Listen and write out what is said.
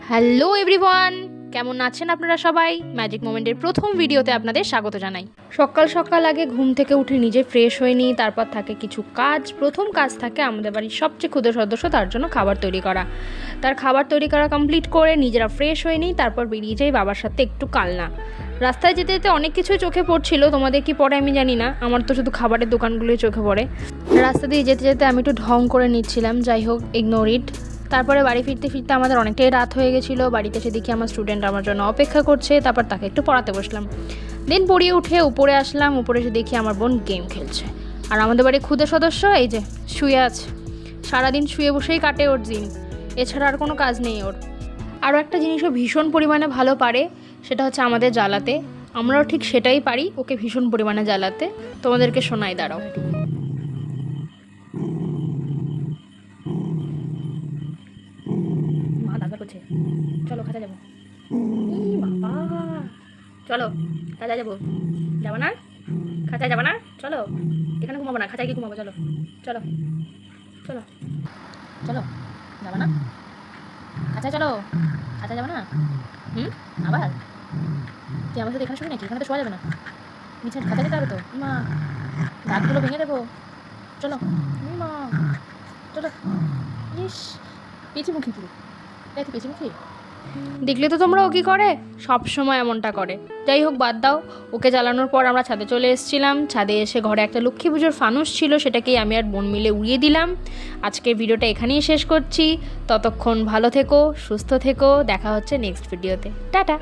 Hello everyone, কেমন আছেন আপনারা সবাই? ম্যাজিক মোমেন্টের প্রথম ভিডিওতে আপনাদের স্বাগত জানাই। সকাল সকাল আগে ঘুম থেকে উঠে নিজে ফ্রেশ হয়ে নিই, তারপর থাকে কিছু কাজ। প্রথম কাজ থাকে আমাদের বাড়ির সবচেয়ে ক্ষুদ্র সদস্য, তার জন্য খাবার তৈরি করা। তার খাবার তৈরি করা কমপ্লিট করে নিজেরা ফ্রেশ হয়ে নিই, তারপর বেরিয়ে যাই বাবার সাথে একটু কালনা। রাস্তায় যেতে যেতে অনেক কিছুই চোখে পড়ছিল, তোমাদের কি পড়ে আমি জানি না, আমার তো শুধু খাবারের দোকানগুলোই চোখে পড়ে। রাস্তা দিয়ে যেতে যেতে আমি একটু ঢং করে নিচ্ছিলাম, যাই হোক, ইগনোর ইট। তারপরে বাড়ি ফিরতে ফিরতে আমাদের অনেকটাই রাত হয়ে গেছিলো। বাড়িতে এসে দেখি আমার স্টুডেন্ট আমার জন্য অপেক্ষা করছে, তারপর তাকে একটু পড়াতে বসলাম। দিন পড়িয়ে উঠে উপরে আসলাম, উপরে এসে দেখি আমার বোন গেম খেলছে। আর আমাদের বাড়ির ক্ষুদে সদস্য এই যে শুয়ে আছে, সারাদিন শুয়ে বসেই কাটে ওর দিন, এছাড়া আর কোনো কাজ নেই ওর। আরও একটা জিনিসও ভীষণ পরিমাণে ভালো পারে, সেটা হচ্ছে আমাদের জ্বালাতে। আমরাও ঠিক সেটাই পারি, ওকে ভীষণ পরিমাণে জ্বালাতে। তোমাদেরকে শোনাই, দাঁড়াও। মা দাদা করছে, চলো খাঁচা যাবো। বাবা, চলো খাঁচা যাবো। যাবো না? খাঁচায় যাবো না? চলো, এখানে ঘুমাবো না, খাঁচায় গিয়ে ঘুমাবো। চলো চলো চলো চলো, যাবো না? খাঁচায় চলো, খাঁচায় যাবো না? আবার তুই আমার সাথে এখানে শুবি নাকি? এখানে তো শোয়া যাবে না, নিচে খাঁচা যেতে হবে তো। মা, দাঁতগুলো ভেঙে দেবো। চলো মা, চলো। ইস, পেঁচিমুখী পুরো, এই তো পেঁচিমুখী। দেখলে তো তোমরা ও কী করে, সব সময় এমনটা করে। যাই হোক, বাদ দাও। ওকে জ্বালানোর পর আমরা ছাদে চলে এসেছিলাম। ছাদে এসে ঘরে একটা লক্ষ্মী পুজোর ফানুস ছিল, সেটাকেই আমি আর বোন মিলে উড়িয়ে দিলাম। আজকের ভিডিওটা এখানেই শেষ করছি। ততক্ষণ ভালো থেকো, সুস্থ থেকো, দেখা হচ্ছে নেক্সট ভিডিওতে। টাটা।